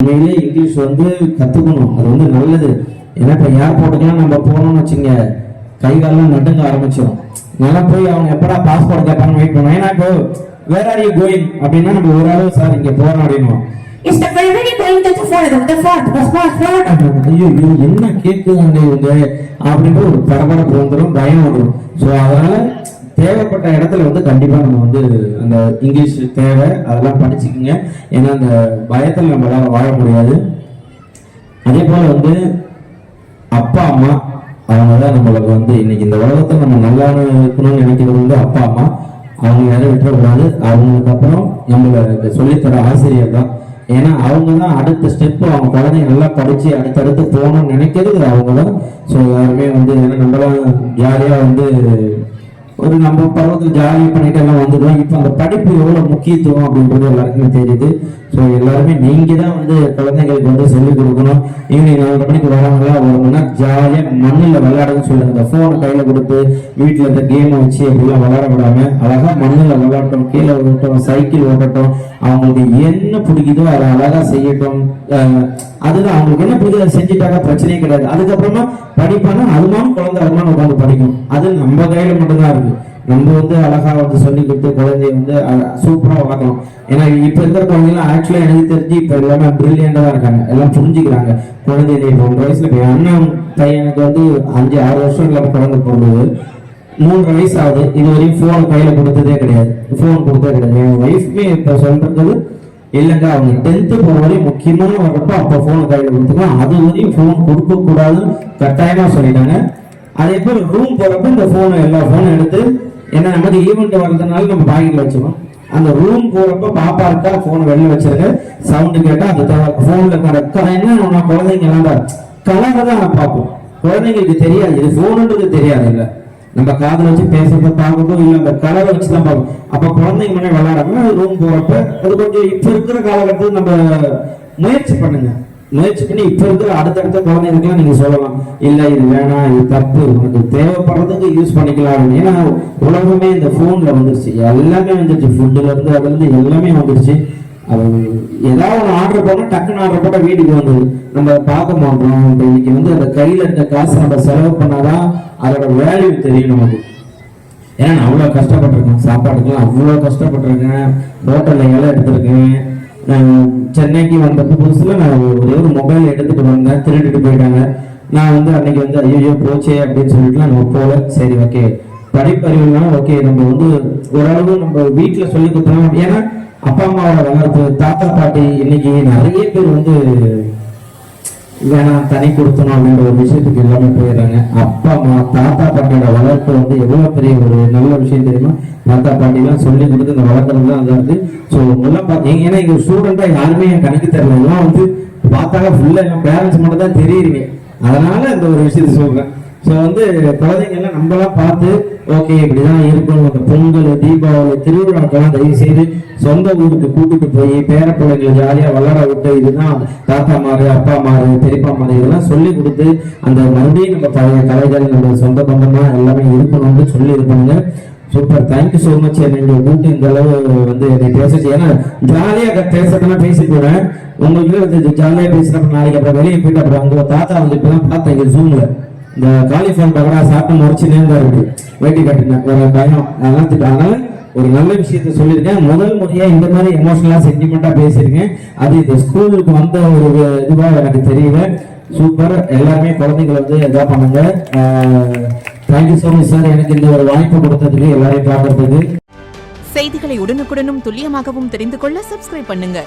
உண்மையிலே இங்கிலீஷ் வந்து கத்துக்கணும், அது வந்து நல்லது. ஏன்னா இப்போ ஏர்போர்ட்டுக்கெல்லாம் நம்ம போனோம்னு வச்சுங்க, கை காலெல்லாம் நடுங்க ஆரம்பிச்சிடும். நல்லா போய் அவங்க எப்படா பாஸ்போர்ட் கேட்பாங்க வெயிட் பண்ணுவோம். ஏன்னா இப்போ வேர் ஆர் யூ கோயிங் அப்படின்னா நம்ம ஒரு ஆளு சார் இங்க போறோம் அப்படின்னுவோம். ஐயோ என்ன கேட்குதாங்க இவங்க அப்படின்ற ஒரு பரபரப்பு வந்துடும், பயம் வந்துடும். ஸோ அதனால தேவைப்பட்ட இடத்துல வந்து கண்டிப்பா நம்ம வந்து அந்த இங்கிலீஷ் தேவை, அதெல்லாம் படிச்சுக்குங்க. ஏன்னா அந்த பயத்தில் நம்மளால வாழ முடியாது. அதே போல வந்து அப்பா அம்மா அவங்க தான் நம்மளுக்கு வந்து இன்னைக்கு இந்த உலகத்தை நம்ம நல்லா இருக்கணும்னு நினைக்கிறது வந்து அப்பா அம்மா. அவங்க யாரும் விட்டுறக்கூடாது. அவங்களுக்கு அப்புறம் நம்மள சொல்லித்தர ஆசிரியர் தான். ஏன்னா அவங்க தான் அடுத்த ஸ்டெப், அவங்க குழந்தைங்க நல்லா படிச்சு அடுத்தடுத்து போகணும்னு நினைக்கிறது அவங்க தான். ஸோ யாருமே வந்து ஏன்னா நம்மளாம் ஜாலியாக வந்து ஒரு நம்ம பருவத்தில் ஜாலி பண்ணிட்டு எல்லாம் வந்துடுவோம். இப்போ அந்த படிப்பு எவ்வளோ முக்கியத்துவம் அப்படின்றது எல்லாருக்குமே தெரியுது. ஸோ எல்லாருமே நீங்க தான் வந்து குழந்தைங்களுக்கு வந்து சொல்லிக் கொடுக்கணும். ஈவினிங் 4 மணிக்கு வராங்களா, 1 மணி நேரம் ஜாலியாக மண்ணில் விளையாடுன்னு சொல்லுங்க. இந்த ஃபோனை கையில் கொடுத்து வீட்டில் இருந்த கேமை வச்சு அப்படிலாம் விளையாட விடாம அழகா மண்ணில் விளையாட்டும், கீழே ஓட்டட்டும், சைக்கிள் ஓட்டட்டும், அவங்களுக்கு என்ன பிடிக்குதோ அதை அழகா செய்யட்டும். அதுதான் அவங்களுக்கு என்ன பிடிக்குது செஞ்சுட்டாங்க, பிரச்சனையே கிடையாது. அதுக்கப்புறமா படிப்பானா அதுமானும் குழந்தை அதுமானும் உட்காந்து படிக்கும். அது நம்ம கையில மட்டும்தான் இருக்கு. நம்ம வந்து அழகா வந்து சொல்லி கொடுத்து குழந்தைய வந்து சூப்பரா வளர்க்கணும். ஏன்னா இப்ப இருக்கிற குழந்தைலாம் ஆக்சுவலா எனக்கு தெரிஞ்சு இப்ப எல்லாமே பிரில்லியண்டா தான் இருக்காங்க, எல்லாம் புரிஞ்சுக்கிறாங்க. குழந்தைய 1 வயசுல என் அண்ணன் பையனுக்கு வந்து 5-6 வருஷம் இல்லாம குழந்தை பிறந்தது, 3 வயசு ஆகுது. இது வரையும் போன் கையில கொடுத்ததே கிடையாது, போன் கொடுத்ததே கிடையாது. என் ஒய்ஃப்மே இப்ப சொல்றது இல்லைங்க, அவங்க 10th போற வரையும் முக்கியமான வரப்போ அப்ப போன் கையில கொடுத்துக்கலாம், அது வரையும் போன் கொடுக்க கூடாதுன்னு கட்டாயமா சொல்லிட்டாங்க. அதே போல ரூம் போறப்ப இந்த போன் எல்லா போனும் எடுத்து, ஏன்னா நமக்கு ஈவெண்ட் வர்றதுனால நம்ம பாக்கெட்ல வச்சுக்கோம். அந்த ரூம் போறப்ப பாப்பா இருக்கா போன் வெளில வச்சிருங்க, சவுண்டு கேட்டா அந்த போன்ல என்ன குழந்தைங்க எல்லாம் கலரை தான் பார்ப்போம். குழந்தைங்களுக்கு தெரியாது, இது போனுன்றது தெரியாது. இல்ல நம்ம காதுல வச்சு பேசுறத பார்க்கணும், இல்ல அந்த கலரை வச்சுதான் பார்க்கணும். அப்ப குழந்தைங்க முன்னே விளையாடாம ரூம் போறப்ப அது கொஞ்சம் இப்ப இருக்கிற காலகட்டத்தில் நம்ம முயற்சி பண்ணுங்க. முயற்சி பண்ணி இப்ப இருக்கிற அடுத்தடுத்த குழந்தைங்களுக்குலாம் நீங்க சொல்லலாம், இல்ல இது வேணாம், இது தப்பு, உனக்கு தேவைப்படுறதுக்கு யூஸ் பண்ணிக்கலாம். ஏன்னா உலகமே இந்த போன்ல வந்துருச்சு, எல்லாமே வந்துருச்சு, ஃபுட்டுல இருந்து அதுல இருந்து எல்லாமே வந்துருச்சு. அது ஏதாவது ஒன்று ஆர்டர் பண்ணா டக்குன்னு ஆர்டர் போட்டா வீட்டுக்கு வந்தது, நம்ம பார்க்க மாட்டோம். இப்போ இன்னைக்கு வந்து அந்த கையில இருக்க காசு நம்ம செலவு பண்ணாதான் அதோட வேல்யூ தெரியும் நமக்கு. ஏன்னா நான் அவ்வளோ கஷ்டப்பட்டிருக்கேன், சாப்பாட்டுக்கெல்லாம் அவ்வளோ கஷ்டப்பட்டிருக்கேன், ஹோட்டல்ல எல்லாம் எடுத்திருக்கேன். சென்னைக்கு வந்தப்போ புதுசுல நான் ஒரு மொபைல் எடுத்துட்டு வந்தேன், திருடிட்டு போயிட்டாங்க. நான் வந்து அன்னைக்கு வந்து ஐயோ போச்சே அப்படின்னு சொல்லிட்டுலாம் நம்ம போல. சரி ஓகே, படிப்பறிவுலாம் ஓகே, நம்ம வந்து ஓரளவு நம்ம வீட்டில் சொல்லி கொடுத்தோம். ஏன்னா அப்பா அம்மாவோட வளர்ப்பு, தாத்தா பாட்டி இன்னைக்கு நிறைய பேர் வந்து வேணாம் தனி கொடுத்தணும் அப்படின்ற ஒரு விஷயத்துக்கு எல்லாமே போயிடுறாங்க. அப்பா அம்மா தாத்தா பாட்டியோட வளர்ப்பு வந்து எவ்வளவு பெரிய ஒரு நல்ல விஷயம் தெரியுமா? தாத்தா பாட்டி எல்லாம் சொல்லி கொடுத்து இந்த வளர்க்கறது தான் இருக்கு. ஸோ நல்லா பார்த்தீங்க, ஏன்னா இங்க ஸ்டூடெண்டா யாருமே என் கணக்கு தெரியல, எல்லாம் வந்து பார்த்தாங்க ஃபுல்லா எல்லாம் பேரண்ட்ஸ் மட்டும் தான் தெரியுறீங்க. அதனால இந்த ஒரு விஷயத்த சொல்றேன். ஸோ வந்து குழந்தைங்க எல்லாம் நம்மளாம் பார்த்து ஓகே இப்படிதான் இருக்கணும். அந்த பொங்கல், தீபாவளி, திருவிழாக்கெல்லாம் தயவு செய்து சொந்த ஊருக்கு கூட்டிட்டு போய் பேர பிள்ளைங்களை ஜாலியா விளையாட விட்டு, இதுதான் தாத்தா மாறு, அப்பா மாறு, பெரியப்பா மாறு, இதெல்லாம் சொல்லி கொடுத்து அந்த மறுபடியும் நம்ம பழைய கலைகள், நம்ம சொந்த பந்தமா எல்லாமே இருக்கணும்னு சொல்லி இருப்பாங்க. Super, thank you so much. என்னை கூட்டு இந்த அளவு வந்து என்னை பேசிச்சு. ஏன்னா ஜாலியாக பேசுறதுனா பேசி போறேன், உங்களுக்கு ஜாலியாக பேசுறப்ப நாளைக்கு அப்புறம் வெளியே போயிட்டு அப்புறம் உங்க தாத்தா வந்து இப்பதான் பார்த்தேன் ஜூம்ல இந்த காலிஃபார்ம் பகடா சாப்பிட்டு முறைச்சு நேர்ந்தா இருக்கு, வேட்டி கட்டினேன், ஒரு பயம் அதெல்லாம். அதனால ஒரு நல்ல விஷயத்த சொல்லியிருக்கேன். முதல் முறையா இந்த மாதிரி எமோஷனலா சென்டிமெண்டா பேசியிருக்கேன். அது இந்த ஸ்கூலுக்கு வந்த ஒரு இதுவா எனக்கு தெரியல. சூப்பர், எல்லாருமே குழந்தைங்களை வந்து இதா பண்ணுங்க. தேங்க்யூ ஸோ மச் சார், எனக்கு இந்த ஒரு வாய்ப்பு கொடுத்ததுக்கு, எல்லாரையும் பார்க்கறதுக்கு. செய்திகளை உடனுக்குடனும் துல்லியமாகவும் தெரிந்து கொள்ள சப்ஸ்கிரைப் பண்ணுங்க.